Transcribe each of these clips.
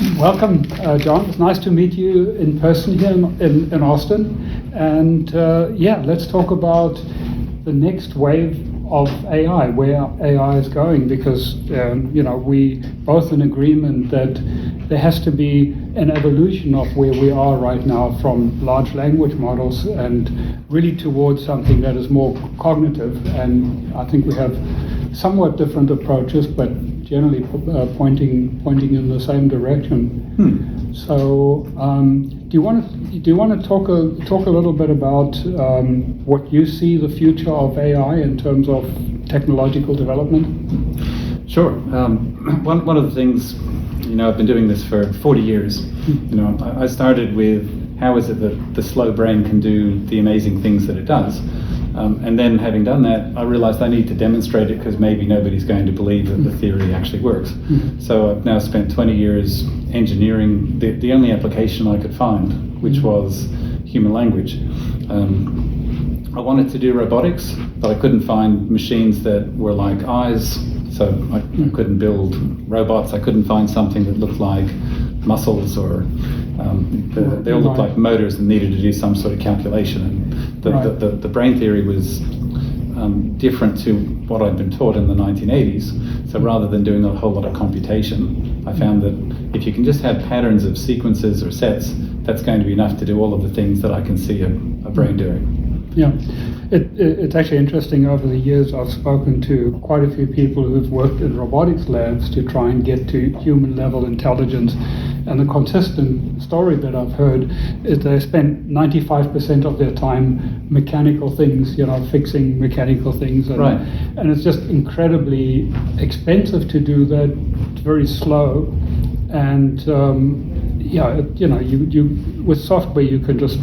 Welcome, John. It's nice to meet you in person here in Austin. And let's talk about the next wave of AI, where AI is going, because we both in agreement that there has to be an evolution of where we are right now from large language models and really towards something that is more cognitive. And I think we have somewhat different approaches, but generally pointing in the same direction. So, do you want to talk a little bit about what you see the future of AI in terms of technological development? Sure. One of the things, I've been doing this for 40 years. I started with how is it that the slow brain can do the amazing things that it does. And then having done that, I realized I need to demonstrate it because maybe nobody's going to believe that the theory actually works. So I've now spent 20 years engineering the only application I could find, which was human language. I wanted to do robotics, but I couldn't find machines that were like eyes, so I couldn't build robots. I couldn't find something that looked like muscles or they all looked like motors and needed to do some sort of calculation. And the brain theory was different to what I'd been taught in the 1980s. So rather than doing a whole lot of computation, I found that if you can just have patterns of sequences or sets, that's going to be enough to do all of the things that I can see a brain doing. Yeah, it's actually interesting. Over the years, I've spoken to quite a few people who've worked in robotics labs to try and get to human level intelligence. And the consistent story that I've heard is they spend 95% of their time mechanical things, fixing mechanical things. And it's just incredibly expensive to do that. It's very slow. And, with software, you can just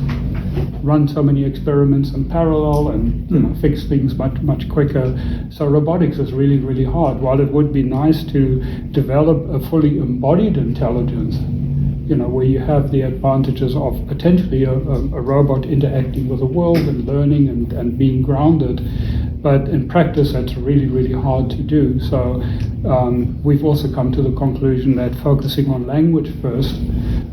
run so many experiments in parallel and fix things much quicker. So robotics is really, really hard. While it would be nice to develop a fully embodied intelligence, where you have the advantages of potentially a robot interacting with the world and learning and being grounded. But in practice, that's really, really hard to do. So we've also come to the conclusion that focusing on language first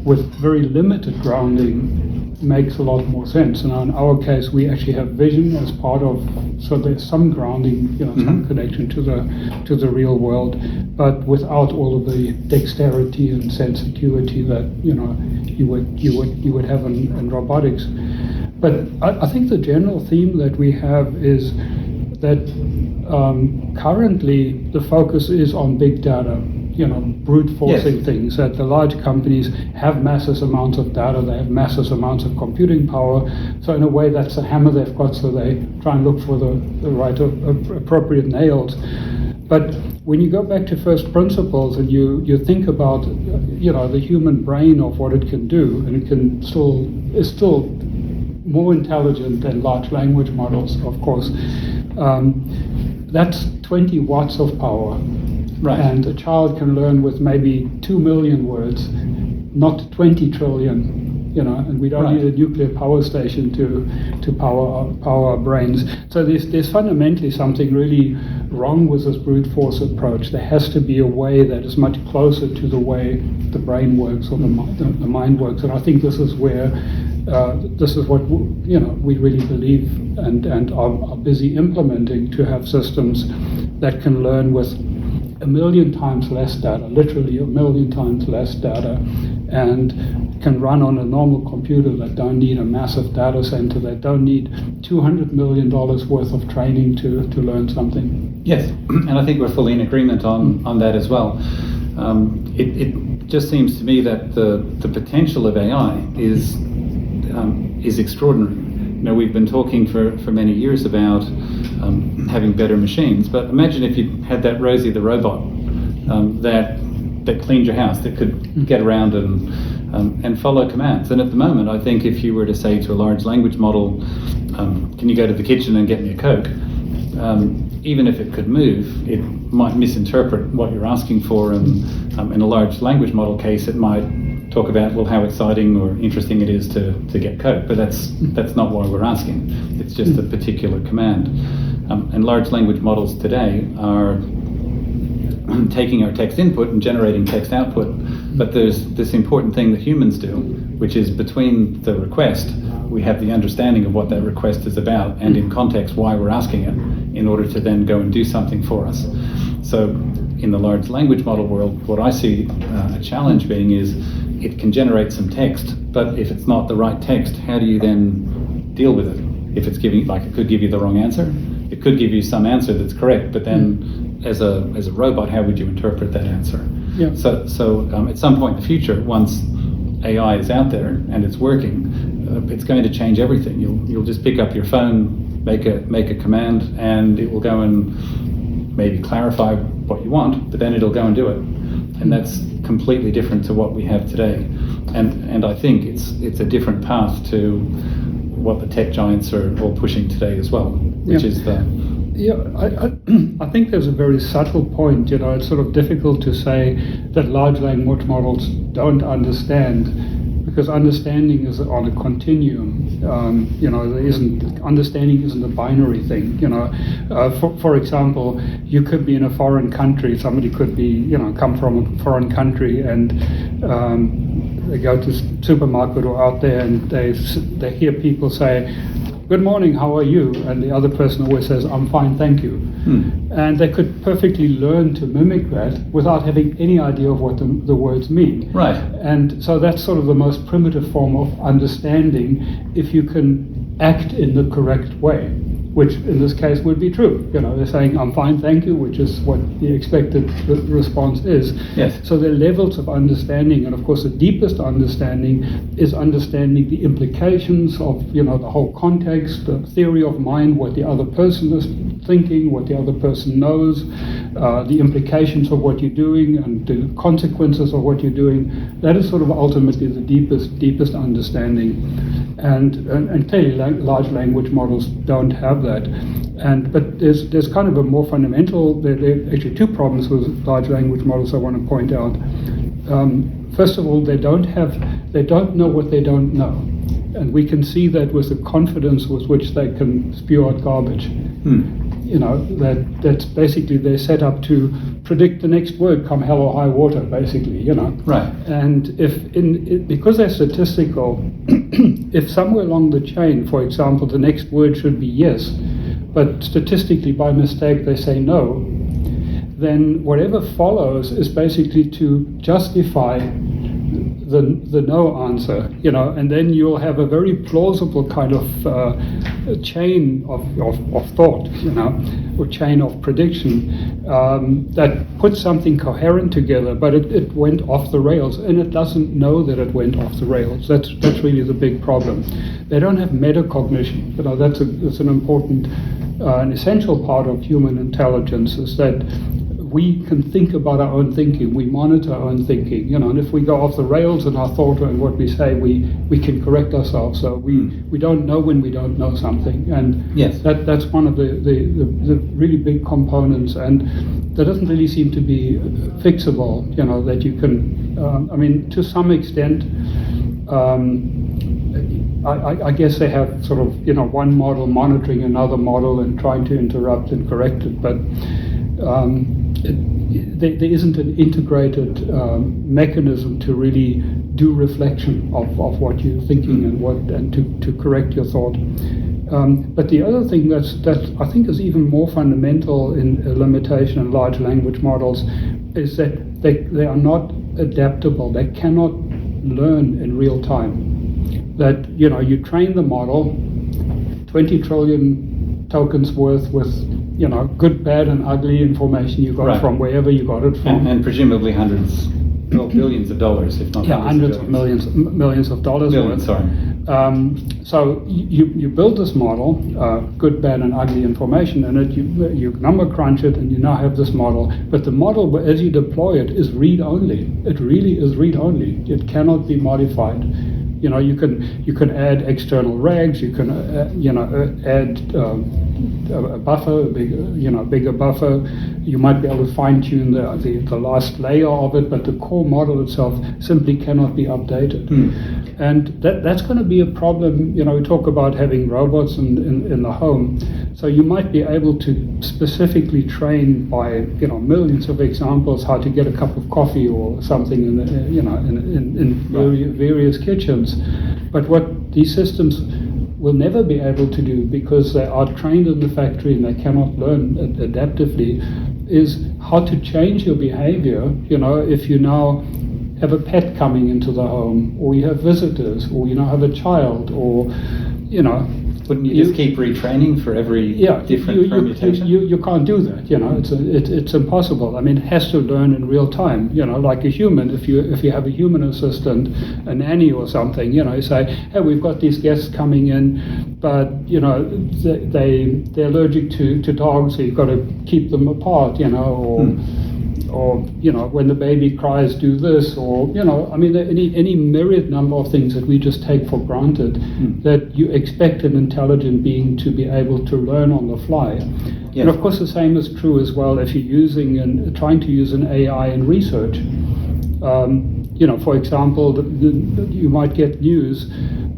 with very limited grounding makes a lot more sense. And in our case, we actually have vision as part of, so there's some grounding, some connection to the real world, but without all of the dexterity and sensitivity that you would have in robotics. But I think the general theme that we have is that currently the focus is on big data, brute forcing things, that the large companies have massive amounts of data, they have massive amounts of computing power. So in a way, that's the hammer they've got, so they try and look for the right appropriate nails. But when you go back to first principles and you think about, the human brain of what it can do, and it is still more intelligent than large language models, of course. That's 20 watts of power. Right. And a child can learn with maybe 2 million words, not 20 trillion, and we don't need a nuclear power station to power our brains. So there's fundamentally something really wrong with this brute force approach. There has to be a way that is much closer to the way the brain works or the mind works. And I think this is where this is what we really believe and are busy implementing, to have systems that can learn with 1 million times less data, literally 1 million times less data, and can run on a normal computer that don't need a massive data center, that don't need $200 million worth of training to learn something. Yes, and I think we're fully in agreement on that as well. It just seems to me that the potential of AI is extraordinary. We've been talking for many years about having better machines, but imagine if you had that Rosie the robot that cleaned your house, that could get around and follow commands. And at the moment, I think if you were to say to a large language model, can you go to the kitchen and get me a Coke? Even if it could move, it might misinterpret what you're asking for, and in a large language model case, it might talk about, well, how exciting or interesting it is to get Coke, but that's not why we're asking. It's just a particular command. And large language models today are taking our text input and generating text output. But there's this important thing that humans do, which is between the request, we have the understanding of what that request is about, and in context why we're asking it, in order to then go and do something for us. So in the large language model world, what I see a challenge being is it can generate some text, but if it's not the right text, how do you then deal with it? If it's giving, like, it could give you the wrong answer, it could give you some answer that's correct, but then as a robot, how would you interpret that answer? Yeah. So at some point in the future, once AI is out there and it's working, it's going to change everything. You'll just pick up your phone, make a command, and it will go and maybe clarify what you want, but then it'll go and do it. And that's completely different to what we have today. And I think it's a different path to what the tech giants are all pushing today as well, which is the... Yeah, I think there's a very subtle point. It's sort of difficult to say that large language models don't understand, because understanding is on a continuum. Understanding isn't a binary thing. For example, you could be in a foreign country. Somebody could be, come from a foreign country, and they go to the supermarket or out there, and they hear people say, "Good morning, how are you?" And the other person always says, "I'm fine, thank you." And they could perfectly learn to mimic that without having any idea of what the words mean. Right. And so that's sort of the most primitive form of understanding, if you can act in the correct way, which in this case would be true. They're saying, "I'm fine, thank you," which is what the expected response is. Yes. So there are levels of understanding, and of course the deepest understanding is understanding the implications of, the whole context, the theory of mind, what the other person is thinking, what the other person knows, the implications of what you're doing, and the consequences of what you're doing. That is sort of ultimately the deepest understanding. And clearly large language models don't have that. But there's kind of a more fundamental, there are actually two problems with large language models I want to point out. First of all, they don't know what they don't know. And we can see that with the confidence with which they can spew out garbage. That's basically they're set up to predict the next word come hell or high water, basically, Right. And because they're statistical, if somewhere along the chain, for example, the next word should be yes, but statistically by mistake they say no, then whatever follows is basically to justify the no answer, and then you'll have a very plausible kind of chain of thought, or chain of prediction that puts something coherent together, but it went off the rails, and it doesn't know that it went off the rails. That's really the big problem. They don't have metacognition. That's an important, an essential part of human intelligence, is that we can think about our own thinking, we monitor our own thinking, and if we go off the rails in our thought and what we say, we can correct ourselves. So we don't know when we don't know something, and yes, that's one of the really big components, and that doesn't really seem to be fixable. That you can, to some extent. I guess they have sort of one model monitoring another model and trying to interrupt and correct it, but. There isn't an integrated mechanism to really do reflection of what you're thinking and to correct your thought. But the other thing that I think is even more fundamental in a limitation in large language models is that they are not adaptable. They cannot learn in real time. That you train the model 20 trillion tokens worth with good, bad, and ugly information you got from wherever you got it from, and presumably hundreds, billions of dollars, if not hundreds of millions of dollars. Billions, sorry. So you build this model, good, bad, and ugly information in it. You number crunch it, and you now have this model. But the model, as you deploy it, is read only. It really is read only. It cannot be modified. You can add external rags. You can add a buffer, a bigger buffer. You might be able to fine tune the last layer of it, but the core model itself simply cannot be updated. And that's going to be a problem. We talk about having robots in the home. So you might be able to specifically train by millions of examples how to get a cup of coffee or something in various kitchens. But what these systems will never be able to do, because they are trained in the factory and they cannot learn adaptively, is how to change your behavior. If you now have a pet coming into the home, or you have visitors, or have a child, or Wouldn't you just keep retraining for every different permutation? You can't do that. It's impossible. I mean, it has to learn in real time. Like a human. If you have a human assistant, a nanny or something, you say, hey, we've got these guests coming in, but they're allergic to dogs, so you've got to keep them apart. Or when the baby cries, do this, or any myriad number of things that we just take for granted, that you expect an intelligent being to be able to learn on the fly. Yes. And of course the same is true as well if you're using and trying to use an AI in research. For example, you might get news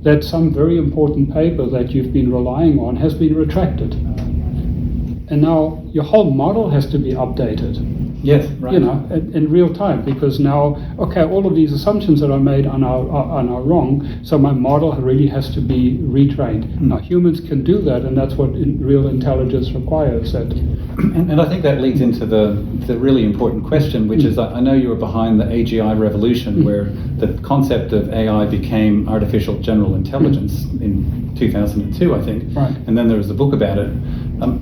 that some very important paper that you've been relying on has been retracted, and now your whole model has to be updated. Yes, right. In real time, because now, all of these assumptions that I made are now wrong, so my model really has to be retrained. Now, humans can do that, and that's what real intelligence requires. And I think that leads into the really important question, which is, I know you were behind the AGI revolution, where the concept of AI became artificial general intelligence in 2002, I think. Right. And then there was a book about it.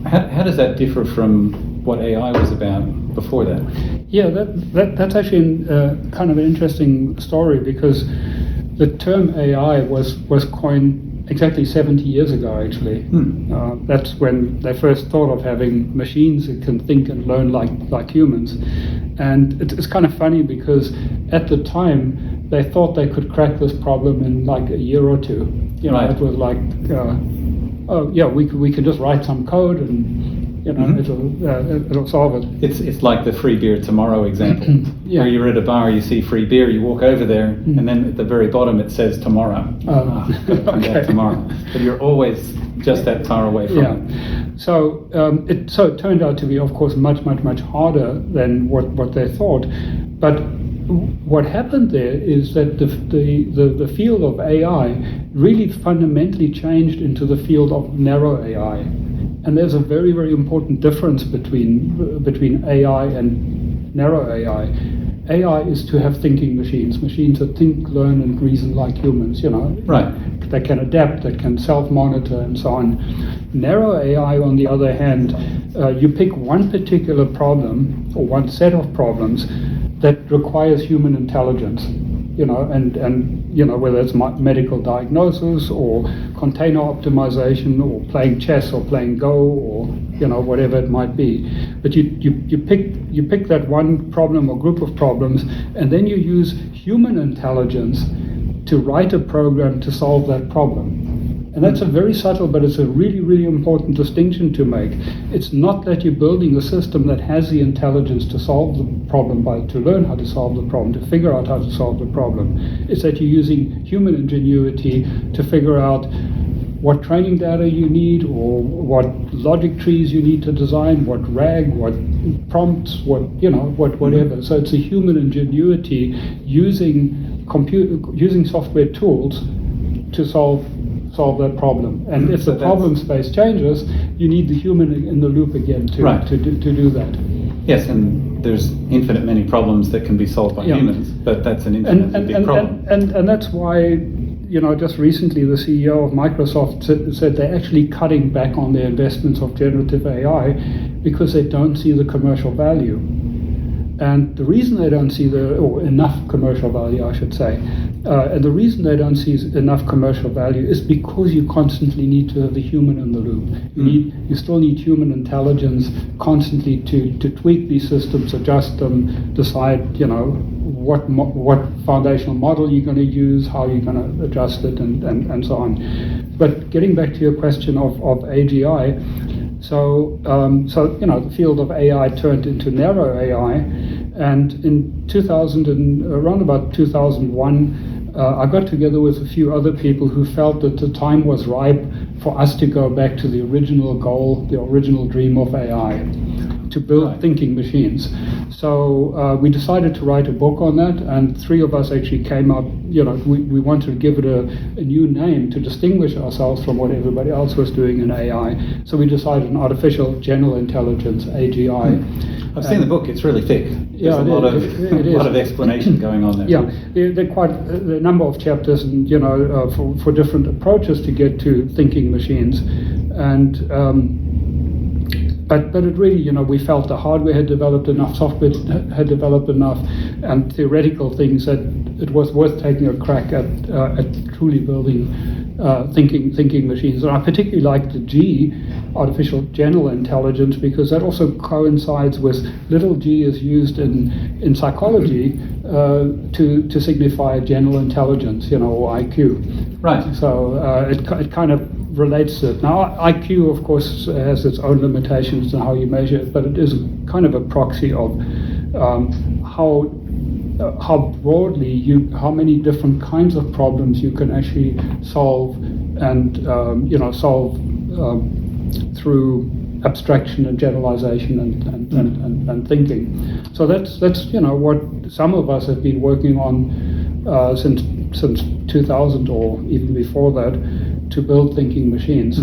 How does that differ from what AI was about before that? Yeah, that's actually kind of an interesting story, because the term AI was coined exactly 70 years ago, actually. That's when they first thought of having machines that can think and learn like humans. And it's kind of funny, because at the time they thought they could crack this problem in like a year or two. Right. It was like, we could just write some code and it'll solve it. It's like the free beer tomorrow example, where you're at a bar, you see free beer, you walk over there, and then at the very bottom it says tomorrow. Come back tomorrow. But you're always just that far away from it. So it turned out to be, of course, much harder than what they thought. But what happened there is that the field of AI really fundamentally changed into the field of narrow AI. And there's a very, very important difference between AI and narrow AI. AI is to have thinking machines that think, learn, and reason like humans. Right. They can adapt, they can self-monitor, and so on. Narrow AI, on the other hand, you pick one particular problem or one set of problems that requires human intelligence. Whether it's medical diagnosis or container optimization or playing chess or playing Go or whatever it might be. But you pick that one problem or group of problems, and then you use human intelligence to write a program to solve that problem. And that's a very subtle, but it's a really, really important distinction to make. It's not that you're building a system that has the intelligence to solve the problem, to learn how to solve the problem, to figure out how to solve the problem. It's that you're using human ingenuity to figure out what training data you need, or what logic trees you need to design, what RAG, what prompts, whatever. So it's a human ingenuity using software tools to solve that problem. And if the problem space changes, you need the human in the loop again to do that. Yes, and there's infinite many problems that can be solved by humans, but that's an infinitely big problem. And that's why, just recently the CEO of Microsoft said they're actually cutting back on their investments of generative AI because they don't see the commercial value. And the reason they don't see enough commercial value, I should say, and the reason they don't see enough commercial value is because you constantly need to have the human in the loop. You still need human intelligence constantly to tweak these systems, adjust them, decide, what foundational model you're going to use, how you're going to adjust it, and so on. But getting back to your question of AGI. So the field of AI turned into narrow AI, and in around about 2001, I got together with a few other people who felt that the time was ripe for us to go back to the original goal, the original dream of AI, to build thinking machines. So we decided to write a book on that, and three of us actually came up, we wanted to give it a new name to distinguish ourselves from what everybody else was doing in AI. So we decided on Artificial General Intelligence, AGI. I've seen the book, it's really thick. There's a lot of explanation going on there. Yeah, there are quite a number of chapters, and for different approaches to get to thinking machines, and but it really, we felt the hardware had developed enough, software had developed enough, and theoretical things that it was worth taking a crack at truly building thinking machines. And I particularly like the G, Artificial General Intelligence, because that also coincides with little g is used in psychology to signify general intelligence, or IQ. Right. So it kind of relates to it. Now, IQ, of course, has its own limitations in how you measure it, but it is kind of a proxy of how broadly how many different kinds of problems you can actually solve, and solve through abstraction and generalization and thinking. So that's what some of us have been working on since 2000 or even before that, to build thinking machines.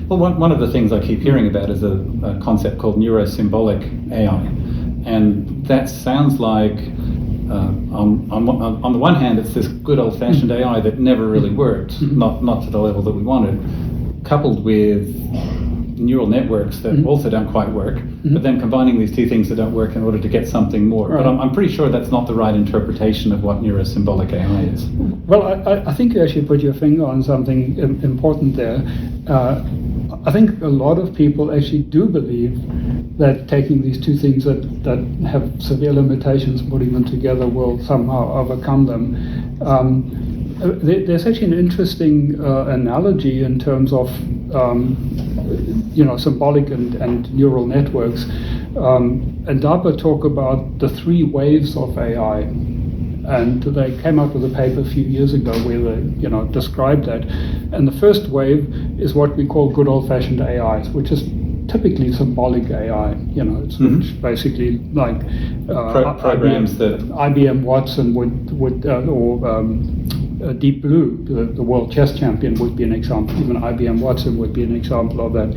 Well, one of the things I keep hearing about is a concept called neurosymbolic AI, and that sounds like on the one hand, it's this good old-fashioned AI that never really worked, not to the level that we wanted, coupled with neural networks that also don't quite work, but then combining these two things that don't work in order to get something more. Right. But I'm pretty sure that's not the right interpretation of what neurosymbolic AI is. Well, I think you actually put your finger on something important there. I think a lot of people actually do believe that taking these two things that have severe limitations, putting them together, will somehow overcome them. There's actually an interesting analogy in terms of symbolic and neural networks. And DARPA talk about the three waves of AI, and they came out with a paper a few years ago where they described that. And the first wave is what we call good old-fashioned AIs, which is typically symbolic AI. It's which basically like programs that IBM Watson would or Deep Blue, the world chess champion, would be an example. Even IBM Watson would be an example of that.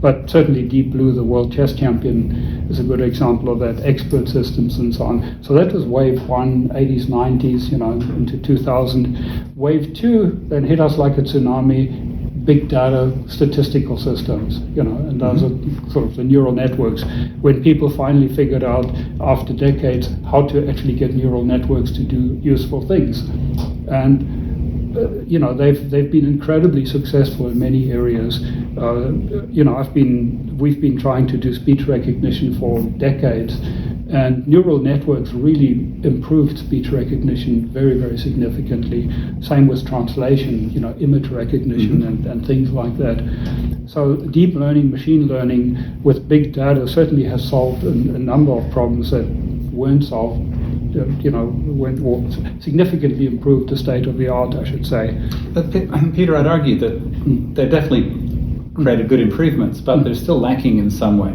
But certainly Deep Blue, the world chess champion, is a good example of that, expert systems and so on. So that was wave one, 80s, 90s, into 2000. Wave two then hit us like a tsunami, big data statistical systems, and those are sort of the neural networks. When people finally figured out after decades how to actually get neural networks to do useful things. And they've been incredibly successful in many areas. We've been trying to do speech recognition for decades, and neural networks really improved speech recognition very, very significantly. Same with translation, image recognition and things like that. So deep learning, machine learning with big data certainly has solved a number of problems that weren't solved. Or significantly improved the state of the art, I should say. But Peter, I'd argue that they've definitely created good improvements, but they're still lacking in some way.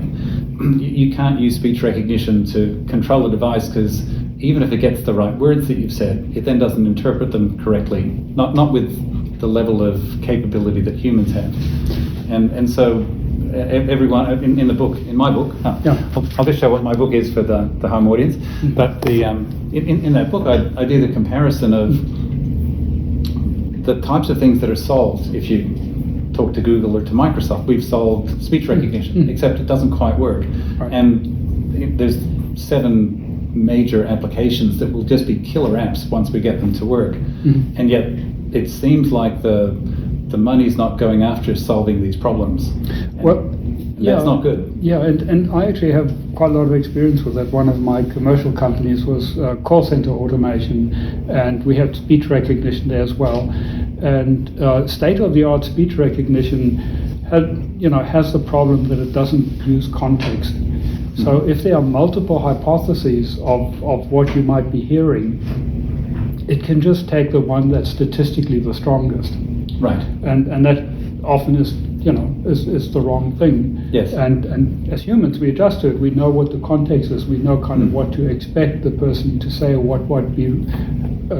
You can't use speech recognition to control a device, because even if it gets the right words that you've said, it then doesn't interpret them correctly, not with the level of capability that humans have. And so everyone in the book, in my book, I'll just show what my book is for the home audience. But in that book, I do the comparison of the types of things that are solved if you talk to Google or to Microsoft. We've solved speech recognition, except it doesn't quite work. Right. And there's 7 major applications that will just be killer apps once we get them to work. And yet it seems like the money's not going after solving these problems. That's not good. Yeah, and I actually have quite a lot of experience with that. One of my commercial companies was call center automation, and we had speech recognition there as well. And state-of-the-art speech recognition has the problem that it doesn't use context. So if there are multiple hypotheses of what you might be hearing, it can just take the one that's statistically the strongest. Right. And that often is the wrong thing. Yes. And as humans, we adjust to it. We know what the context is. We know kind of what to expect the person to say, or what would be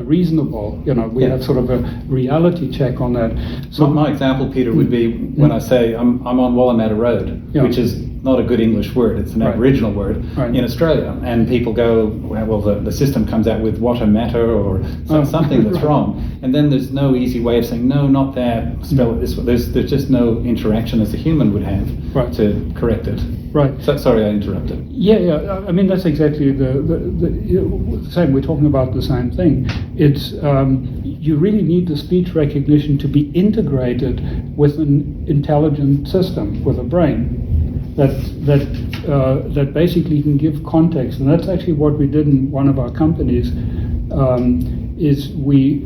reasonable. We have sort of a reality check on that. So my example, Peter, would be when I say I'm on Wallamata Road, which is not a good English word. It's an Aboriginal word in Australia, and people go, well, the system comes out with what a matter or something that's wrong, and then there's no easy way of saying no, not that. Spell it this way. There's just no interaction as a human would have to correct it. Right. So, sorry, I interrupted. Yeah. I mean, that's exactly the same. We're talking about the same thing. It's you really need the speech recognition to be integrated with an intelligent system, with a brain that basically can give context. And that's actually what we did in one of our companies. Is we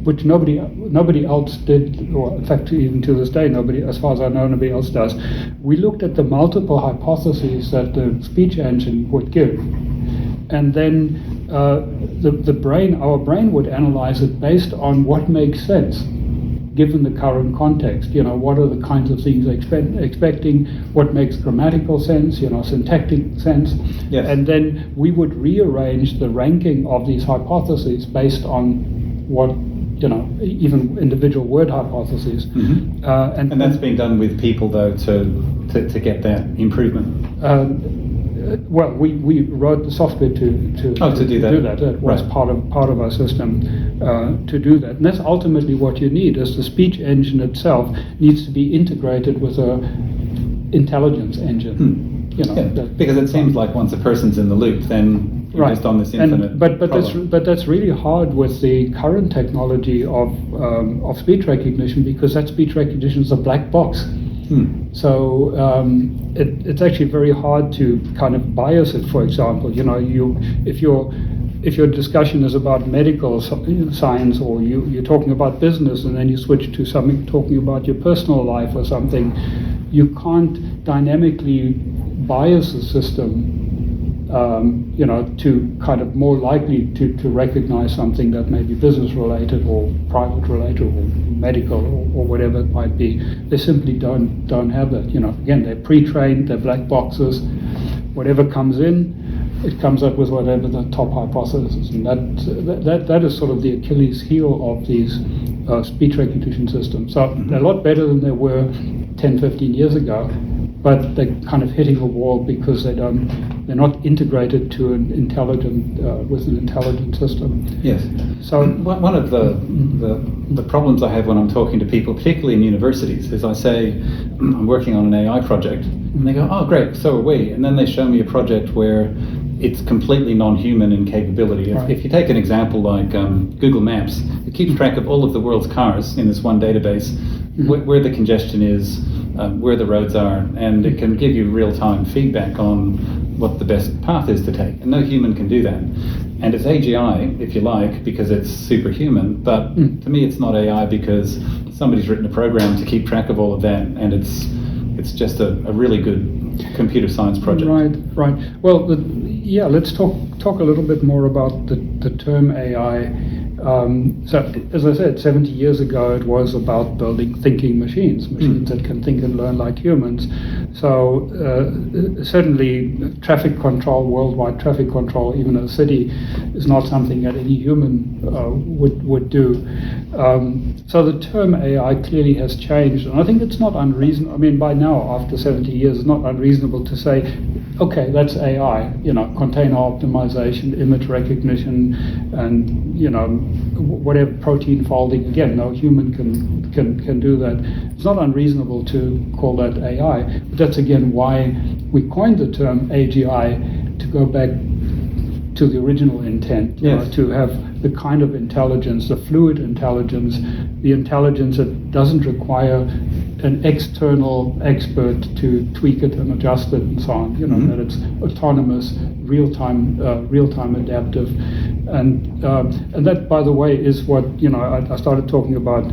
which nobody else did, or in fact even to this day nobody, as far as I know, nobody else does. We looked at the multiple hypotheses that the speech engine would give, and then our brain would analyze it based on what makes sense given the current context. What are the kinds of things expecting, what makes grammatical sense, syntactic sense. Yes. And then we would rearrange the ranking of these hypotheses based on what, even individual word hypotheses. Mm-hmm. And that's being done with people, though, to get that improvement. Well, we wrote the software to do that. That was part of our system to do that, and that's ultimately what you need. Is the speech engine itself needs to be integrated with a intelligence engine. Because it seems like once a person's in the loop, then you're just on this infinite. But that's really hard with the current technology of speech recognition, because that speech recognition is a black box. So it's actually very hard to kind of bias it. For example, if your discussion is about medical science, or you're talking about business, and then you switch to something talking about your personal life or something, you can't dynamically bias the system. To kind of more likely to recognize something that may be business related or private related or medical or whatever it might be. They simply don't have that. Again, they're pre-trained, they're black boxes. Whatever comes in, it comes up with whatever the top hypothesis is, and that is sort of the Achilles heel of these speech recognition systems. So they're a lot better than they were 10, 15 years ago. But they're kind of hitting a wall because they're not integrated to an intelligent with an intelligent system. Yes. So one of the problems I have when I'm talking to people, particularly in universities, is I say I'm working on an AI project, and they go, "Oh, great, so are we." And then they show me a project where it's completely non-human in capability. If you take an example like Google Maps, it keeps track of all of the world's cars in this one database, where the congestion is, where the roads are, and it can give you real-time feedback on what the best path is to take. And no human can do that. And it's AGI, if you like, because it's superhuman, but to me it's not AI because somebody's written a program to keep track of all of that, and it's just a really good computer science project. Right. Well, let's talk a little bit more about the term AI. So, as I said, 70 years ago, it was about building thinking machines that can think and learn like humans. So, certainly, traffic control, worldwide traffic control, even in a city, is not something that any human would do. So, the term AI clearly has changed, and I think it's not unreasonable. I mean, by now, after 70 years, it's not unreasonable to say, okay, that's AI. Container optimization, image recognition, and whatever, protein folding. Again, no human can do that. It's not unreasonable to call that AI. But that's again why we coined the term AGI, to go back to the original intent, to have the kind of intelligence, the fluid intelligence, the intelligence that doesn't require an external expert to tweak it and adjust it and so on. That it's autonomous, real-time adaptive, and that, by the way, is what I started talking about.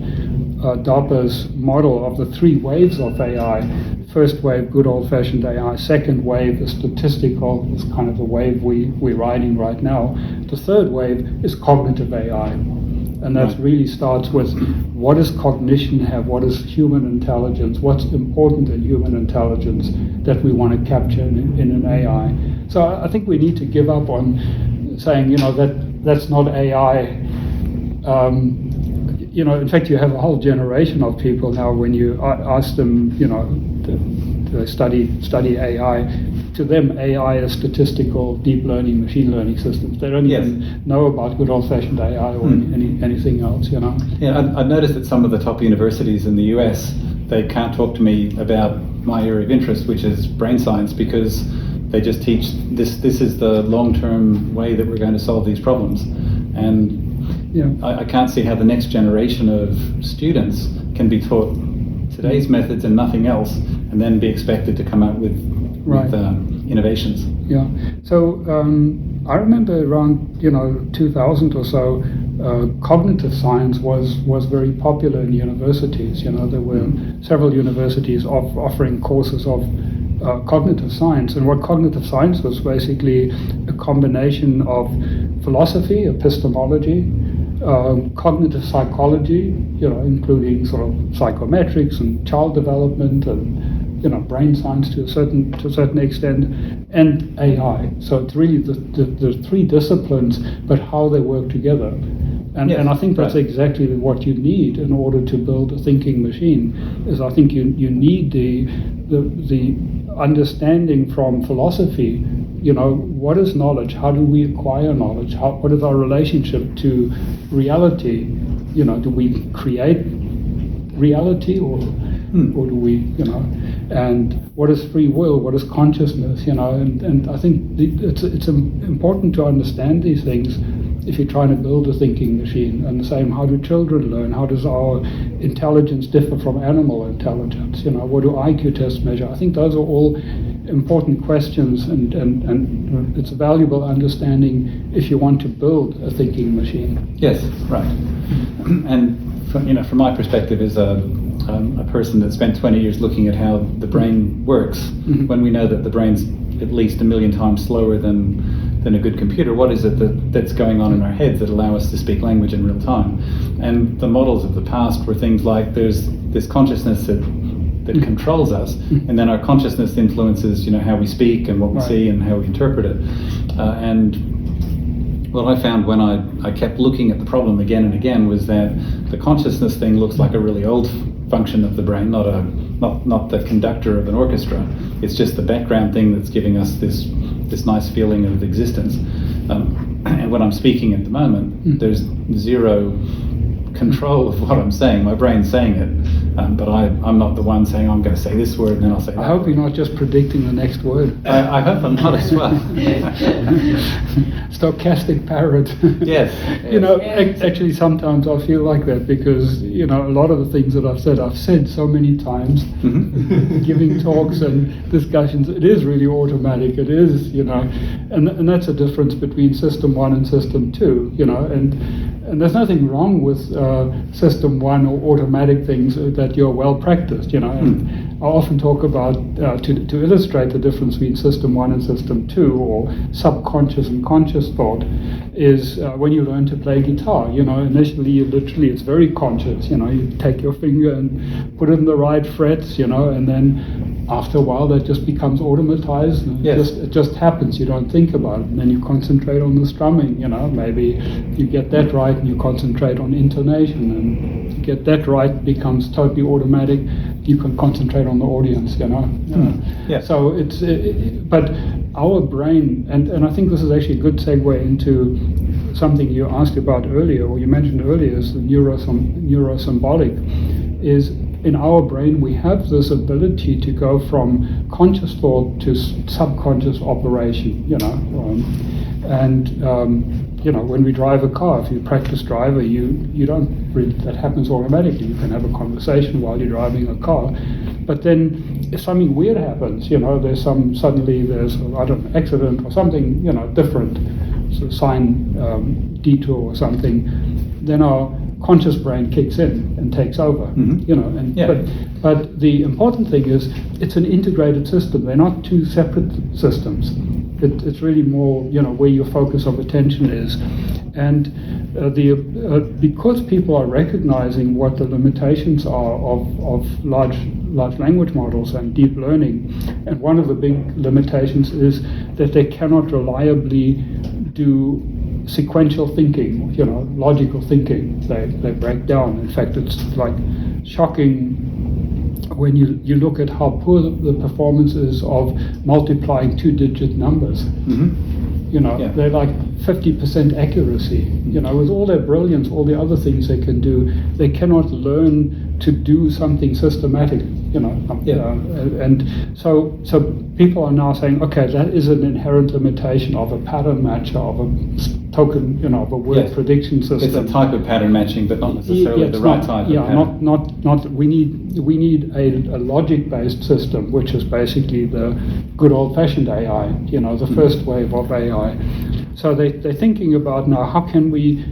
DARPA's model of the three waves of AI. first wave, good old-fashioned AI. Second wave, the statistical, is kind of the wave we're riding right now. The third wave is cognitive AI. And that really starts with, what does cognition have? What is human intelligence? What's important in human intelligence that we want to capture in an AI? So I think we need to give up on saying, that's not AI. In fact, you have a whole generation of people now, when you ask them, they study AI. To them, AI is statistical, deep learning, machine learning systems. They don't even know about good old-fashioned AI or anything else, Yeah, I've noticed that some of the top universities in the US, they can't talk to me about my area of interest, which is brain science, because they just teach this is the long-term way that we're going to solve these problems. And I can't see how the next generation of students can be taught today's methods and nothing else, and then be expected to come out with innovations. Yeah. So I remember around 2000 or so, cognitive science was very popular in universities. There were several universities offering courses of cognitive science, and what cognitive science was basically a combination of philosophy, epistemology, cognitive psychology, including sort of psychometrics and child development and brain science to a certain extent, and AI. So it's really the three disciplines, but how they work together. And I think that's exactly what you need in order to build a thinking machine. Is I think you need the understanding from philosophy. What is knowledge? How do we acquire knowledge? What is our relationship to reality? Do we create reality or do we, and what is free will? What is consciousness? And I think it's important to understand these things if you're trying to build a thinking machine. And the same, how do children learn? How does our intelligence differ from animal intelligence? What do IQ tests measure? I think those are all important questions, and it's a valuable understanding if you want to build a thinking machine. Yes, right. And from my perspective, as a person that spent 20 years looking at how the brain works, when we know that the brain's at least 1 million times slower than a good computer, what is it that's going on in our heads that allow us to speak language in real time? And the models of the past were things like there's this consciousness that controls us, and then our consciousness influences how we speak and what we see and how we interpret it. And what I found when I kept looking at the problem again and again was that the consciousness thing looks like a really old function of the brain, not the conductor of an orchestra. It's just the background thing that's giving us this nice feeling of existence. And when I'm speaking at the moment, there's zero control of what I'm saying. My brain's saying it, but I'm not the one saying, I'm going to say this word and then I'll say that. I hope you're not just predicting the next word. I hope I'm not as well. Stochastic parrot. Yes. Actually sometimes I feel like that, because a lot of the things that I've said so many times, giving talks and discussions. It is really automatic. It is, and that's a difference between system 1 and system 2, and there's nothing wrong with system 1 or automatic things that you're well practiced, and I often talk about to illustrate the difference between system 1 and system 2, or subconscious and conscious thought, is when you learn to play guitar. Initially it's very conscious. You take your finger and put it in the right frets, and then after a while that just becomes automatized, and it just happens. You don't think about it, and then you concentrate on the strumming. Maybe you get that right, and you concentrate on intonation, and you get that right, it becomes totally automatic. You can concentrate on the audience. So but our brain, and I think this is actually a good segue into something you asked about earlier, or you mentioned earlier, is the neurosymbolic. Is in our brain we have this ability to go from conscious thought to subconscious operation. When we drive a car, if you're a practice driver, you don't really, that happens automatically. You can have a conversation while you're driving a car, but then if something weird happens, there's an accident or something, different, so sign detour or something, then our conscious brain kicks in and takes over. But the important thing is it's an integrated system. They're not two separate systems. It's really more, where your focus of attention is. And because people are recognizing what the limitations are of large language models and deep learning, and one of the big limitations is that they cannot reliably do sequential thinking, logical thinking. They break down. In fact, it's like shocking when you look at how poor the performance is of multiplying two-digit numbers. They're like 50% accuracy. With all their brilliance, all the other things they can do, they cannot learn to do something systematic. And so people are now saying, okay, that is an inherent limitation of a pattern matcher, of a token, of a word prediction system. It's a type of pattern matching, but not necessarily the right type of pattern. Not. We need a logic-based system, which is basically the good old-fashioned AI. The first wave of AI. So they're thinking about now, how can we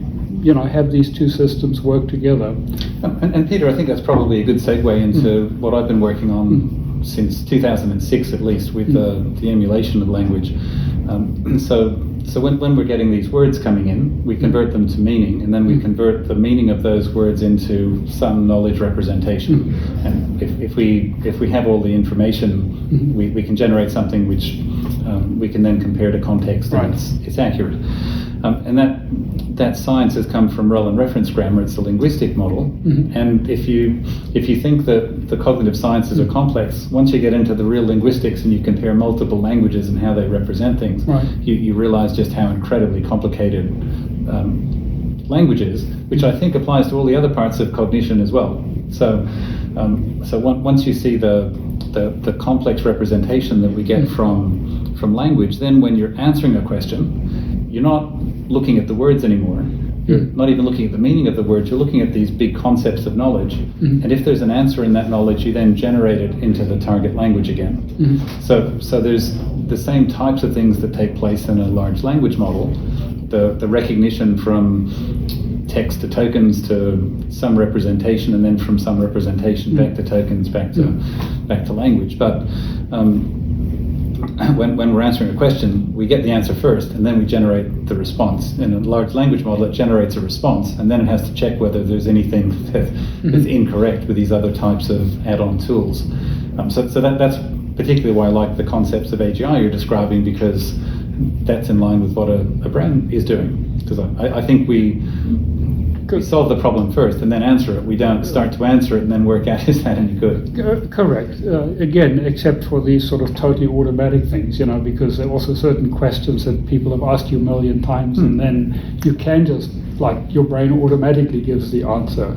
have these two systems work together? And Peter, I think that's probably a good segue into what I've been working on since 2006 at least, with the emulation of language. So when we're getting these words coming in, we convert them to meaning, and then we convert the meaning of those words into some knowledge representation. And if we have all the information, we can generate something which we can then compare to context, and it's accurate. And that science has come from role and reference grammar. It's a linguistic model. And if you think that the cognitive sciences are complex, once you get into the real linguistics and you compare multiple languages and how they represent things, you realize just how incredibly complicated language is, which I think applies to all the other parts of cognition as well. So once you see the complex representation that we get from language, then when you're answering a question, you're not looking at the words anymore. You're not even looking at the meaning of the words. You're looking at these big concepts of knowledge. And if there's an answer in that knowledge, you then generate it into the target language again. So there's the same types of things that take place in a large language model. The recognition from text to tokens to some representation, and then from some representation back to tokens, back to language. But when we're answering a question, we get the answer first, and then we generate the response. In a large language model, it generates a response, and then it has to check whether there's anything that's incorrect with these other types of add-on tools. So that's particularly why I like the concepts of AGI you're describing, because that's in line with what a brain is doing. Because I think we solve the problem first and then answer it. We don't start to answer it and then work out, is that any good? Correct. Again, except for these sort of totally automatic things, because there are also certain questions that people have asked you a million times, and then you can just, like, your brain automatically gives the answer,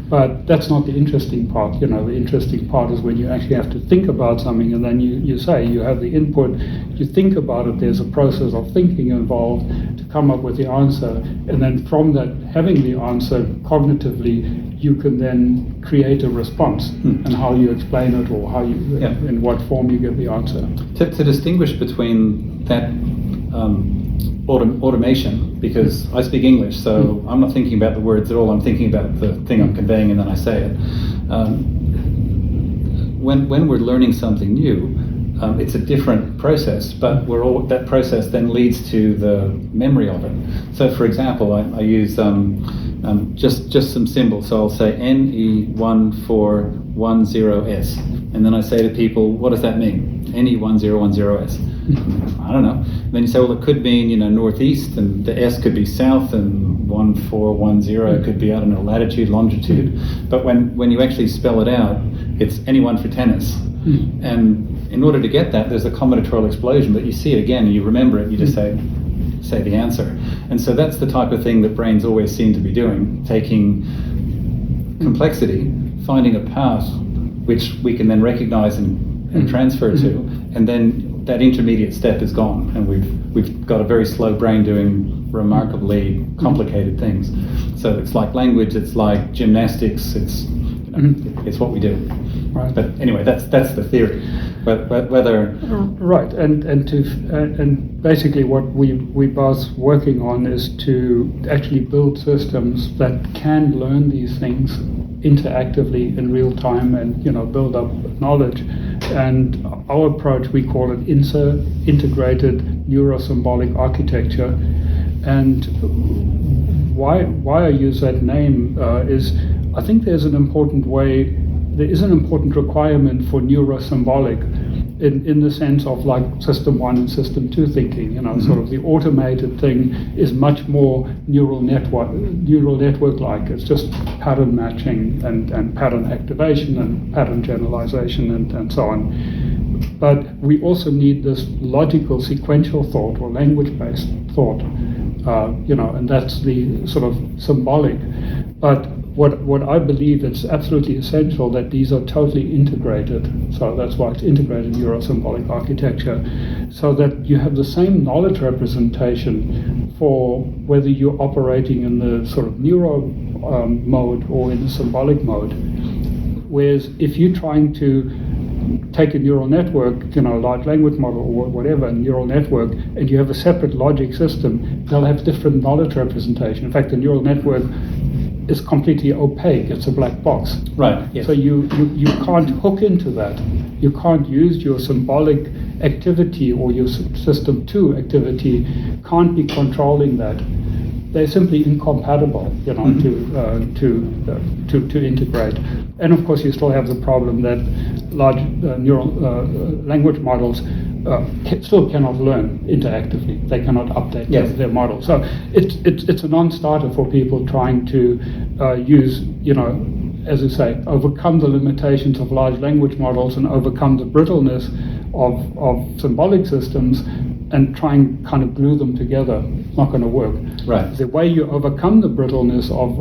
But that's not the interesting part. The interesting part is when you actually have to think about something, and then you say, you have the input, you think about it, there's a process of thinking involved to come up with the answer, and then from that, having the answer cognitively, you can then create a response, and how you explain it, or how you, in what form you give the answer. To distinguish between that automation, because I speak English, so I'm not thinking about the words at all. I'm thinking about the thing I'm conveying, and then I say it. When we're learning something new, it's a different process, but that process then leads to the memory of it. So, for example, I use just some symbols. So I'll say NE1410S, and then I say to people, what does that mean? NE1010S. I don't know. And then you say, well, it could mean, northeast, and the S could be south, and 1410 could be, I don't know, latitude, longitude. But when you actually spell it out, it's anyone for tennis. And in order to get that, there's a combinatorial explosion, but you see it again and you remember it, you just say the answer. And so that's the type of thing that brains always seem to be doing, taking complexity, finding a path which we can then recognize and transfer to, and then that intermediate step is gone, and we've got a very slow brain doing remarkably complicated things. So it's like language, it's like gymnastics, it's what we do. Right. But anyway, that's the theory. whether right, and basically what we both working on is to actually build systems that can learn these things interactively in real time and build up knowledge. And our approach, we call it integrated neurosymbolic architecture. And why I use that name is I think there is an important requirement for neurosymbolic in the sense of like system 1 and system 2 thinking. Sort of the automated thing is much more neural network like. It's just pattern matching and pattern activation and pattern generalization and so on. But we also need this logical sequential thought or language-based thought, and that's the sort of symbolic. But what I believe it's absolutely essential that these are totally integrated. So that's why it's integrated neurosymbolic architecture, so that you have the same knowledge representation for whether you're operating in the sort of neuro mode or in the symbolic mode. Whereas if you're trying to take a neural network, large language model or whatever, neural network, and you have a separate logic system, they'll have different knowledge representation. In fact, the neural network is completely opaque. It's a black box. Right. Yes. So you can't hook into that. You can't use your symbolic activity or your system 2 activity. Can't be controlling that. They're simply incompatible, to integrate. And of course, you still have the problem that large neural language models still cannot learn interactively. They cannot update their model. So it's a non-starter for people trying to use, as I say, overcome the limitations of large language models and overcome the brittleness of symbolic systems and try and kind of glue them together. It's not going to work. Right. The way you overcome the brittleness of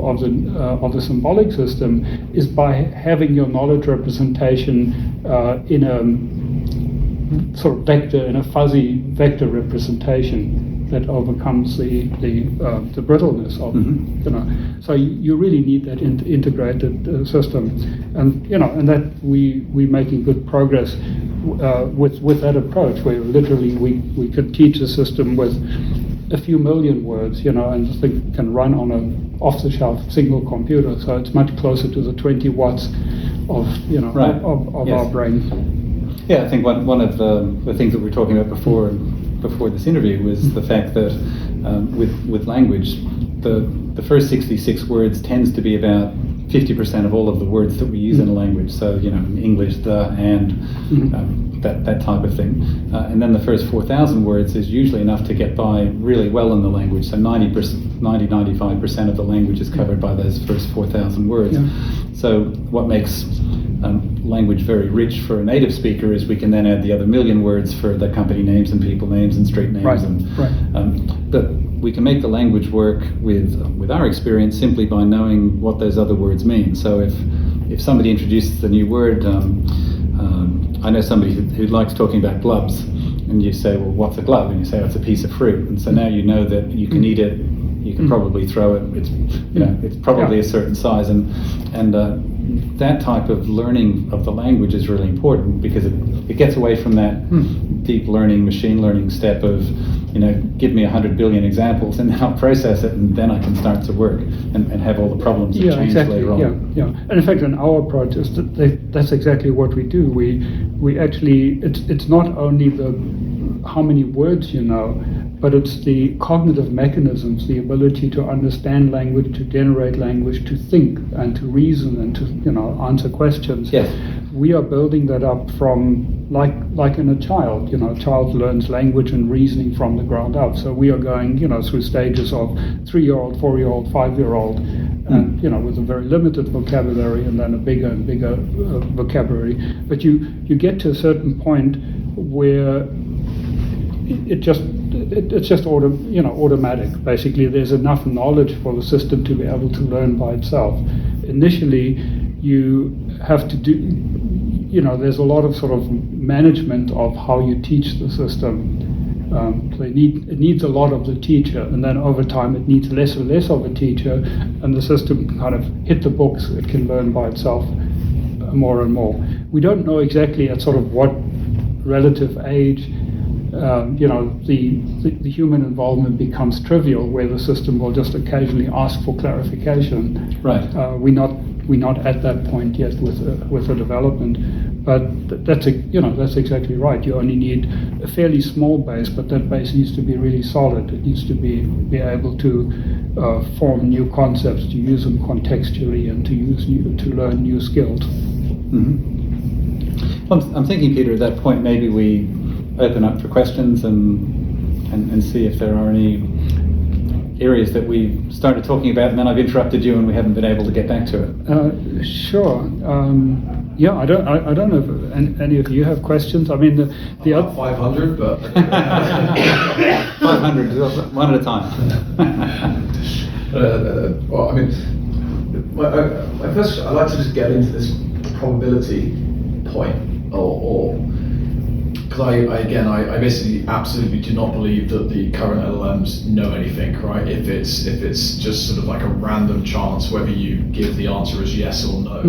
the symbolic system is by having your knowledge representation in a sort of vector, in a fuzzy vector representation that overcomes the brittleness of So you really need that integrated system, and that we're making good progress with that approach, where literally we could teach a system with a few million words, and the thing can run on an off-the-shelf single computer. So it's much closer to the 20 watts of our brain. Yeah, I think one of the things that we were talking about before this interview was the fact that with language, the first 66 words tends to be about 50% of all of the words that we use in a language. So, in English, the, and, that type of thing. And then the first 4,000 words is usually enough to get by really well in the language. So 95% of the language is covered by those first 4,000 words. Yeah. So what makes language very rich for a native speaker is we can then add the other million words for the company names and people names and street names. Right. But we can make the language work with our experience simply by knowing what those other words mean. So if somebody introduces a new word, I know somebody who likes talking about gloves, and you say, well, what's a glove? And you say, oh, it's a piece of fruit. And so now you know that you can eat it, you can probably throw it, it's probably a certain size, and that type of learning of the language is really important because it gets away from that deep learning, machine learning step of, give me 100 billion examples and then I'll process it and then I can start to work and have all the problems that change later on. Yeah. And in fact, in our approach, that's exactly what we do. We actually, it's not only how many words you know, but it's the cognitive mechanisms, the ability to understand language, to generate language, to think and to reason and to answer questions. Yes. We are building that up from like in a child. A child learns language and reasoning from the ground up. So we are going through stages of 3-year-old, 4-year-old, 5-year-old, and with a very limited vocabulary, and then a bigger and bigger vocabulary. But you get to a certain point where it's just automatic. Basically, there's enough knowledge for the system to be able to learn by itself. Initially, you have to do, there's a lot of sort of management of how you teach the system. So it needs a lot of the teacher, and then over time it needs less and less of a teacher, and the system can kind of hit the books. It can learn by itself more and more. We don't know exactly at sort of what relative age, the human involvement becomes trivial, where the system will just occasionally ask for clarification. Right. We're not at that point yet with the development, but that's exactly right. You only need a fairly small base, but that base needs to be really solid. It needs to be able to form new concepts, to use them contextually, and to learn new skills. Mm-hmm. Well, I'm thinking, Peter, at that point maybe we open up for questions and see if there are any areas that we started talking about, and then I've interrupted you and we haven't been able to get back to it. Sure. I don't know if any of you have questions. I mean, the other 500, but 500, one at a time. Well, I mean, my first, I'd like to just get into this probability point, or because I basically absolutely do not believe that the current LLMs know anything, right? If it's just sort of like a random chance whether you give the answer as yes or no,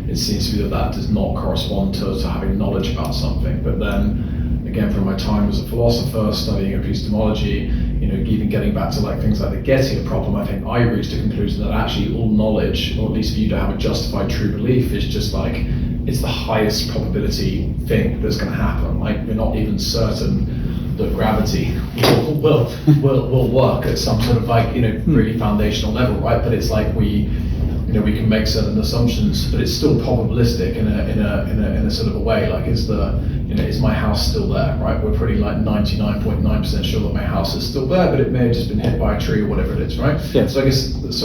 it seems to me that does not correspond to having knowledge about something. But then again, from my time as a philosopher studying epistemology, even getting back to like things like the Gettier problem, I think I reached a conclusion that actually all knowledge, or at least for you to have a justified true belief, is just like, it's the highest probability thing that's going to happen. Like, we're not even certain that gravity will work at some sort of like really foundational level, right? But it's like we can make certain assumptions, but it's still probabilistic in a sort of a way. Like, is my house still there, right? We're pretty like 99.9% sure that my house is still there, but it may have just been hit by a tree or whatever it is, right? Yeah. So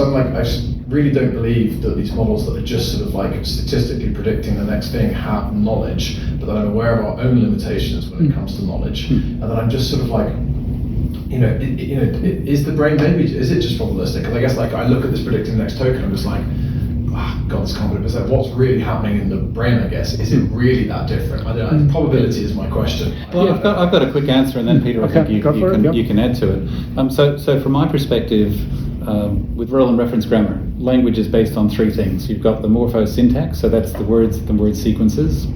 I'm like, I just really don't believe that these models that are just sort of like statistically predicting the next thing have knowledge, but that I'm aware of our own limitations when it comes to knowledge, and that I'm just sort of like, is the brain maybe, is it just probabilistic? Because I guess like I look at this predicting the next token, I'm just like, God, this can't be. It's like, what's really happening in the brain? I guess, is it really that different? I don't know. Probability is my question. Well, I've got a quick answer, and then Peter, I think you can add to it. So from my perspective, with role and reference grammar, language is based on three things. You've got the morphosyntax, so that's the word sequences.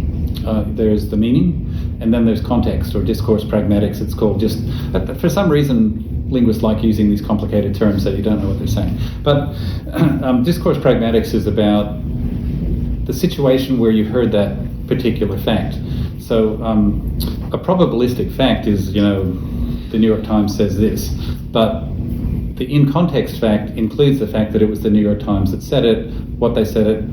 There's the meaning, and then there's context, or discourse pragmatics. It's called. Just for some reason, linguists like using these complicated terms so you don't know what they're saying. But discourse pragmatics is about the situation where you've heard that particular fact. So a probabilistic fact is, the New York Times says this, but the in-context fact includes the fact that it was the New York Times that said it, what they said it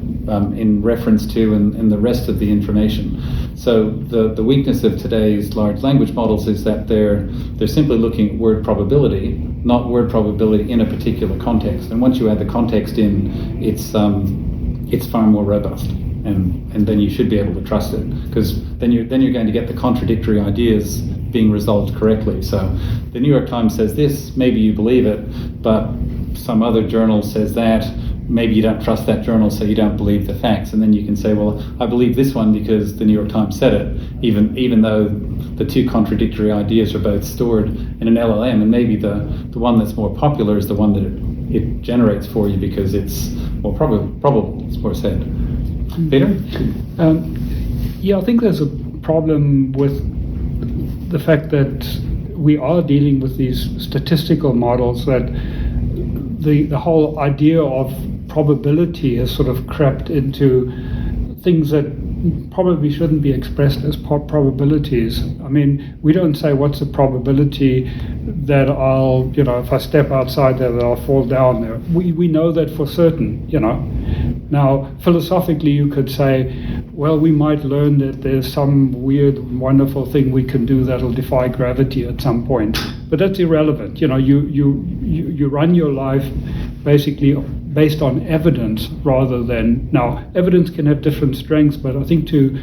in reference to, and the rest of the information. So the weakness of today's large language models is that they're simply looking at word probability, not word probability in a particular context. And once you add the context in, it's far more robust, and then you should be able to trust it, because then you're going to get the contradictory ideas being resolved correctly. So the New York Times says this, maybe you believe it, but some other journal says that. Maybe you don't trust that journal, so you don't believe the facts, and then you can say, well, I believe this one because the New York Times said it, even though the two contradictory ideas are both stored in an LLM, and maybe the one that's more popular is the one that it generates for you because it's more probable, it's more said. Peter? I think there's a problem with the fact that we are dealing with these statistical models, that the whole idea of probability has sort of crept into things that probably shouldn't be expressed as probabilities. I mean, we don't say what's the probability that I'll, if I step outside there, that I'll fall down there. We know that for certain, Now, philosophically, you could say, well, we might learn that there's some weird, wonderful thing we can do that'll defy gravity at some point. But that's irrelevant. You run your life basically based on evidence rather than, now, evidence can have different strengths, but I think to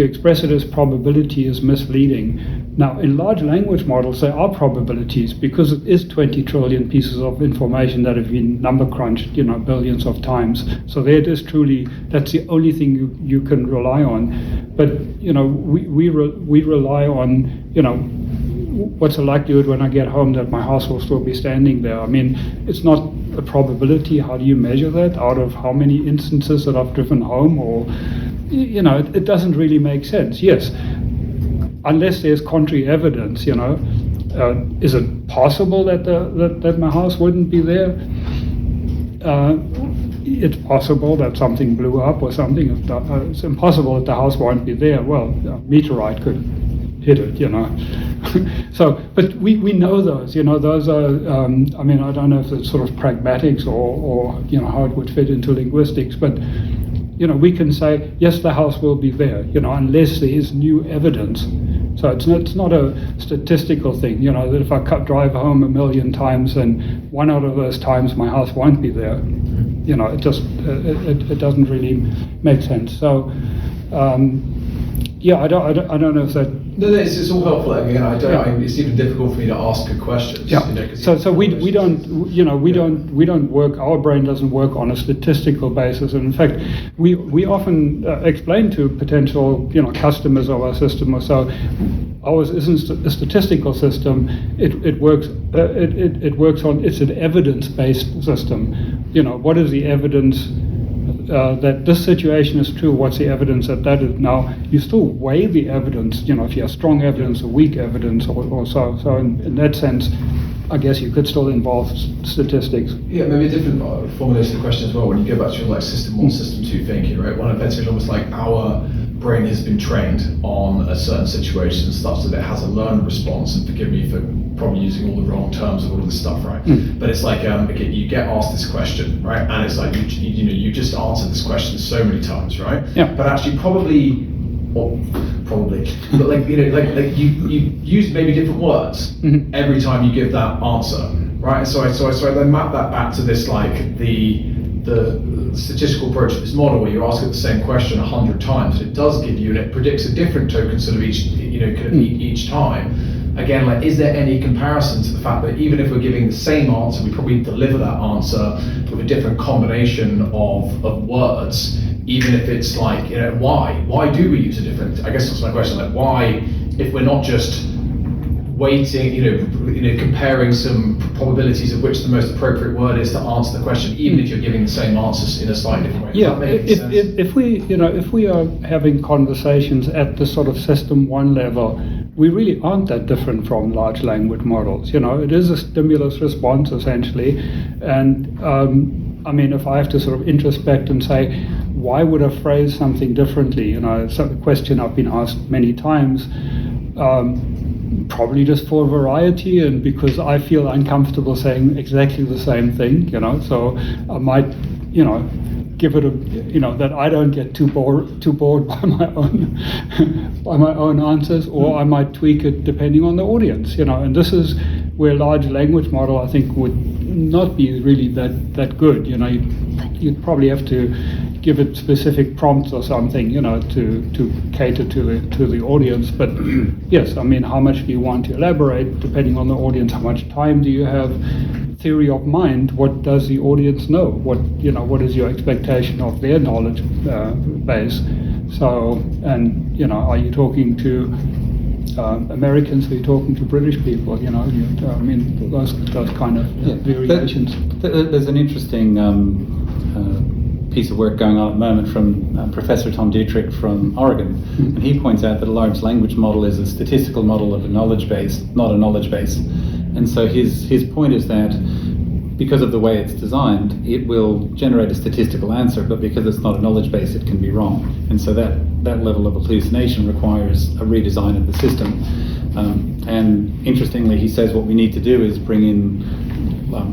express it as probability is misleading. Now, in large language models, there are probabilities because it is 20 trillion pieces of information that have been number crunched, billions of times. So there it is truly, that's the only thing you can rely on. But, we rely on, what's the likelihood when I get home that my house will still be standing there? I mean, it's not a probability. How do you measure that? Out of how many instances that I've driven home? Or, it doesn't really make sense. Yes, unless there's contrary evidence, is it possible that my house wouldn't be there? It's possible that something blew up or something. It's impossible that the house won't be there. Well, a meteorite could hit it, So, but we know those. Those are. I mean, I don't know if it's sort of pragmatics or how it would fit into linguistics, but we can say yes, the house will be there. Unless there is new evidence. So it's not a statistical thing. That if I drive home 1,000,000 times and one out of those times my house won't be there. It just it doesn't really make sense. So. I don't know if that. No, it's all helpful. Again, it's even difficult for me to ask a question. Yeah. So we don't work. Our brain doesn't work on a statistical basis. And in fact, we often explain to potential customers of our system or so, ours isn't a statistical system. It works. It works on. It's an evidence-based system. What is the evidence? That this situation is true, what's the evidence that is? Now, you still weigh the evidence, if you have strong evidence or weak evidence or so. So in that sense, I guess you could still involve statistics. Yeah, maybe a different formulation of the question as well, when you go back to your system 1, system 2 thinking, right? One of the is almost like our brain has been trained on a certain situation such that it has a learned response, and forgive me for probably using all the wrong terms of all of this stuff, right? But it's like, okay, you get asked this question, right? And it's like, you just answered this question so many times, right? Yeah. But actually but like you use maybe different words every time you give that answer, right? So I then map that back to this, like the statistical approach of this model, where you ask it the same question 100 times, and it does give you, and it predicts a different token sort of each time. Again, like, is there any comparison to the fact that even if we're giving the same answer, we probably deliver that answer with a different combination of words, even if it's like, why do we use a different? I guess that's my question. Like, why, if we're not just waiting, comparing some probabilities of which the most appropriate word is to answer the question, even if you're giving the same answers in a slightly different way. Yeah, if we are having conversations at the sort of system 1 level, we really aren't that different from large language models. It is a stimulus response essentially, and I mean, if I have to sort of introspect and say, why would I phrase something differently? It's a question I've been asked many times. Probably just for variety, and because I feel uncomfortable saying exactly the same thing, so I might, give it that I don't get too bored by my own answers, or I might tweak it depending on the audience, and this is where large language model, I think, would not be really that good. You'd probably have to give it specific prompts or something, to cater to the audience. But yes, I mean, how much do you want to elaborate depending on the audience? How much time do you have? Theory of mind. What does the audience know? What is your expectation of their knowledge base? So, and are you talking to Americans? Are you talking to British people? I mean, those kind of variations. There's an interesting piece of work going on at the moment from Professor Tom Dietrich from Oregon, and he points out that a large language model is a statistical model of a knowledge base, not a knowledge base. And so his point is that because of the way it's designed, it will generate a statistical answer, but because it's not a knowledge base, it can be wrong. And so that level of hallucination requires a redesign of the system. And interestingly, he says what we need to do is bring in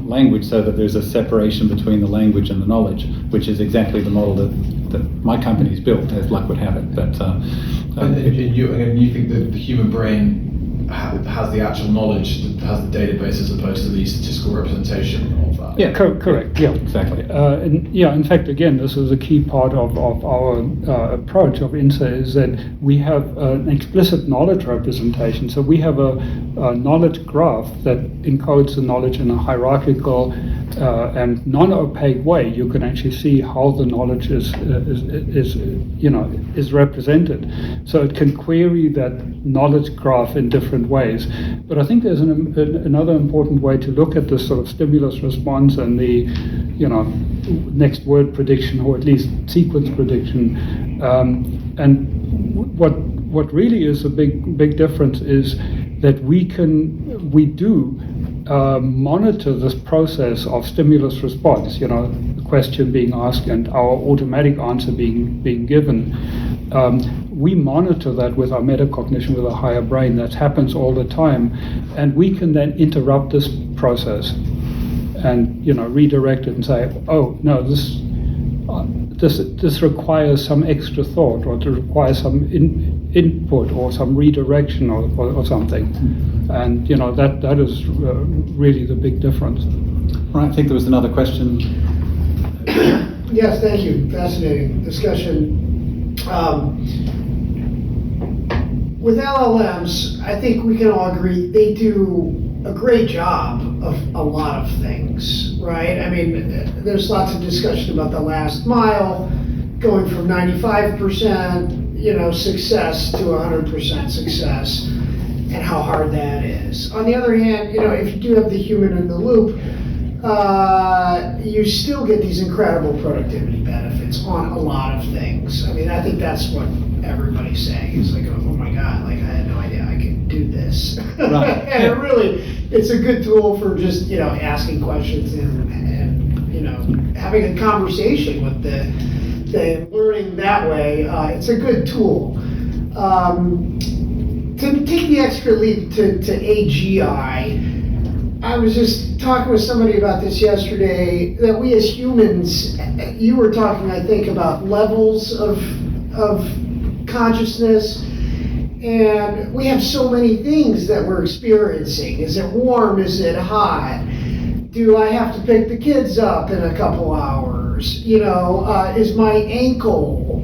language so that there's a separation between the language and the knowledge, which is exactly the model that my company's built, as luck would have it. But you think that the human brain has the actual knowledge, that has the database, as opposed to the statistical representation of that? Yeah, correct. Yeah, exactly. In fact, again, this is a key part of our approach of INSA, is that we have an explicit knowledge representation. So we have a knowledge graph that encodes the knowledge in a hierarchical and non-opaque way. You can actually see how the knowledge is represented. So it can query that knowledge graph in different ways. But I think there's another important way to look at this sort of stimulus response and the next word prediction, or at least sequence prediction. And what really is a big difference is that we do monitor this process of stimulus response. The question being asked and our automatic answer being given. We monitor that with our metacognition, with a higher brain. That happens all the time, and we can then interrupt this process and redirect it and say, oh no, this requires some extra thought, or it requires some input or some redirection or something. And that is really the big difference. Right, I think there was another question. Yes, thank you. Fascinating discussion. With LLMs, I think we can all agree they do a great job of a lot of things, right? I mean, there's lots of discussion about the last mile, going from 95%, success to 100% success, and how hard that is. On the other hand, if you do have the human in the loop, you still get these incredible productivity benefits on a lot of things. I mean, I think that's what everybody's saying. It's like, oh my God, like I had no idea I could do this. Right. And it's a good tool for just, asking questions and having a conversation with the learning that way. It's a good tool. To take the extra leap to AGI, I was just talking with somebody about this yesterday, that we as humans, you were talking, I think, about levels of consciousness, and we have so many things that we're experiencing. Is it warm? Is it hot? Do I have to pick the kids up in a couple hours? Is my ankle,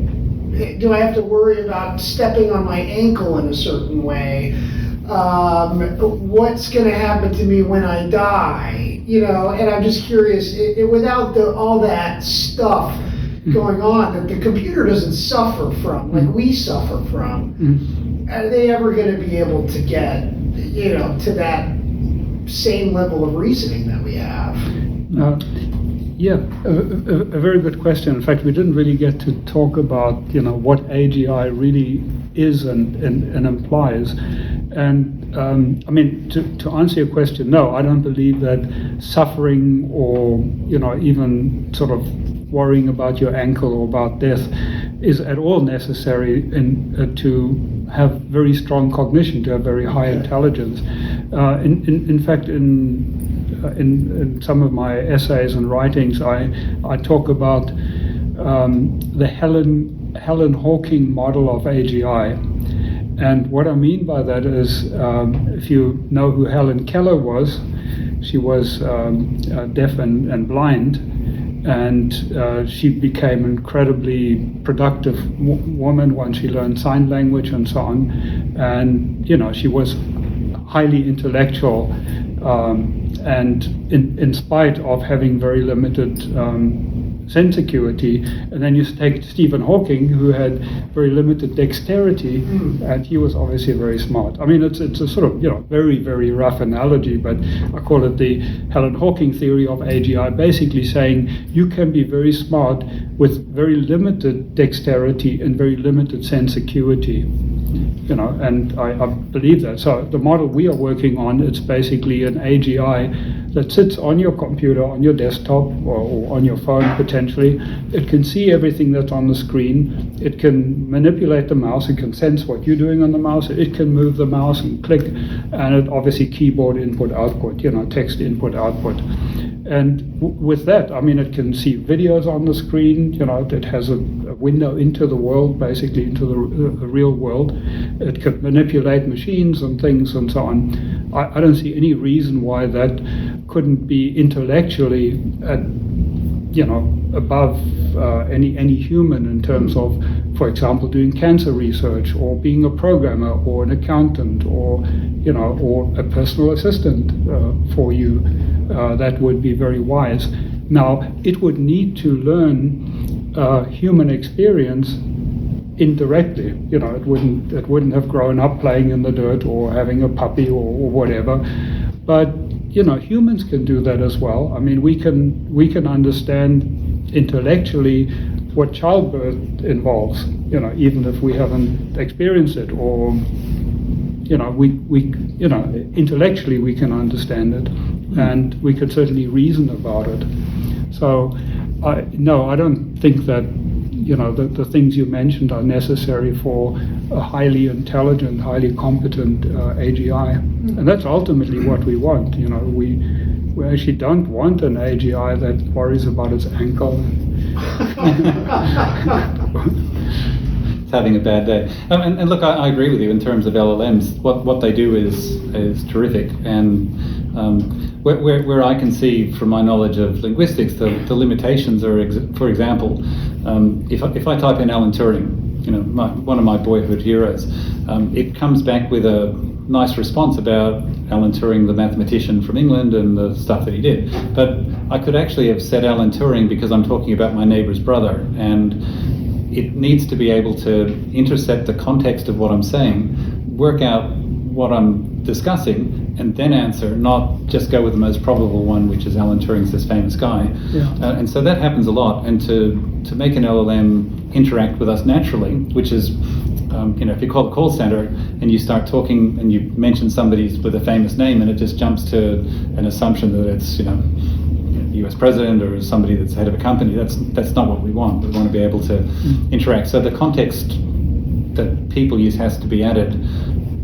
do I have to worry about stepping on my ankle in a certain way? What's going to happen to me when I die? And I'm just curious, without all that stuff going on that the computer doesn't suffer from, like we suffer from, are they ever going to be able to get, to that same level of reasoning that we have? Yeah, a very good question. In fact, we didn't really get to talk about, what AGI really is and implies. And I mean, to answer your question, no, I don't believe that suffering or, even sort of worrying about your ankle or about death is at all necessary to have very strong cognition, to have very high intelligence. In fact, in some of my essays and writings, I talk about the Helen Hawking model of AGI. And what I mean by that is, if you know who Helen Keller was, she was deaf and blind, and she became an incredibly productive woman once she learned sign language and so on. And she was highly intellectual, and in spite of having very limited sense acuity. And then you take Stephen Hawking, who had very limited dexterity, and he was obviously very smart. I mean, it's a sort of very, very rough analogy, but I call it the Helen Hawking theory of AGI, basically saying you can be very smart with very limited dexterity and very limited sense acuity. And I believe that. So the model we are working on, it's basically an AGI that sits on your computer, on your desktop, or on your phone potentially. It can see everything that's on the screen. It can manipulate the mouse. It can sense what you're doing on the mouse. It can move the mouse and click, and it obviously keyboard input output, text input output. And with that, I mean, it can see videos on the screen. It has a window into the world, basically into the real world. It can manipulate machines and things and so on. I don't see any reason why that couldn't be intellectually above any human in terms of, for example, doing cancer research, or being a programmer, or an accountant, or a personal assistant for you. That would be very wise. Now, it would need to learn human experience indirectly. It wouldn't have grown up playing in the dirt or having a puppy or whatever. But humans can do that as well. I mean, we can understand intellectually what childbirth involves, even if we haven't experienced it, or we intellectually we can understand it, and we could certainly reason about it. So I don't think that the things you mentioned are necessary for a highly intelligent, highly competent AGI, and that's ultimately what we want. We actually don't want an AGI that worries about its ankle. It's having a bad day. And look, I agree with you in terms of LLMs. What they do is terrific, and where I can see from my knowledge of linguistics, the limitations are, for example, if I type in Alan Turing, one of my boyhood heroes, it comes back with a nice response about Alan Turing, the mathematician from England, and the stuff that he did. But I could actually have said Alan Turing because I'm talking about my neighbor's brother, and it needs to be able to intercept the context of what I'm saying, work out what I'm discussing, and then answer, not just go with the most probable one, which is Alan Turing's this famous guy. Yeah. And so that happens a lot. And to make an LLM interact with us naturally, which is, if you call the call center and you start talking and you mention somebody with a famous name, and it just jumps to an assumption that it's, US president or somebody that's head of a company, that's not what we want. We want to be able to interact. So the context that people use has to be added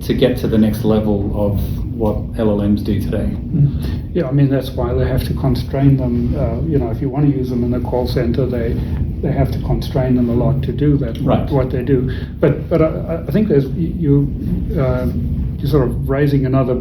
to get to the next level of what LLMs do today. Yeah, I mean, that's why they have to constrain them. If you want to use them in a call center, they have to constrain them a lot to do that, right. What they do. But I think there's you're sort of raising another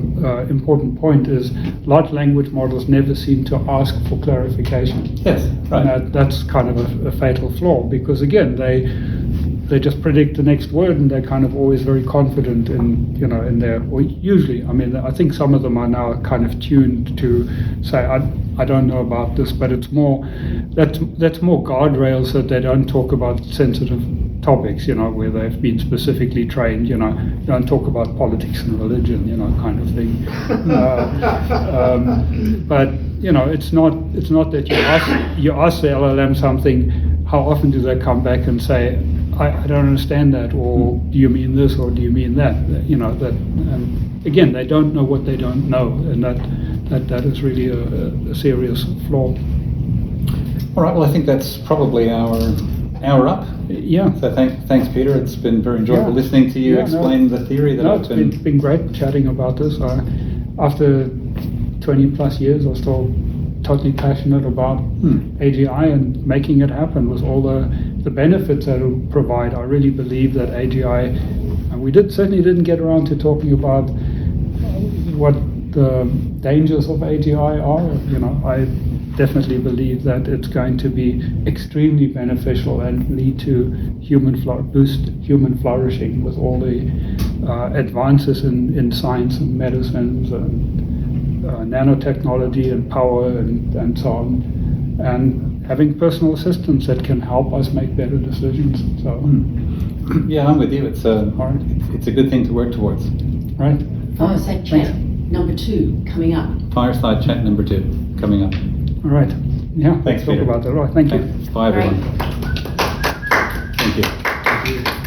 important point is large language models never seem to ask for clarification. Yes, right. And that's kind of a fatal flaw, because again, they just predict the next word, and they're kind of always very confident in their, or usually, I mean, I think some of them are now kind of tuned to say, I don't know about this, but it's more, that's more guardrails that they don't talk about sensitive topics, where they've been specifically trained, don't talk about politics and religion, kind of thing. But, it's not that you ask the LLM something, how often do they come back and say, I don't understand that, or do you mean this, or do you mean that? And again, they don't know what they don't know, and that is really a serious flaw. All right. Well, I think that's probably our hour up. Yeah. So thanks, Peter. It's been very enjoyable listening to you explain the theory that I've been. It's been great chatting about this. After 20 plus years, I'm still totally passionate about AGI and making it happen with all the benefits that it will provide. I really believe that AGI, and we certainly didn't get around to talking about what the dangers of AGI are. I definitely believe that it's going to be extremely beneficial and lead to boost human flourishing with all the advances in science and medicines and nanotechnology and power and so on, and having personal assistants that can help us make better decisions. So, yeah, I'm with you. It's a good thing to work towards. Right. Fireside chat number 2 coming up. Fireside chat number 2 coming up. All right. Yeah. Thanks, let's talk Peter. about that. All right. Thank you. Bye, everyone. Right. Thank you. Thank you.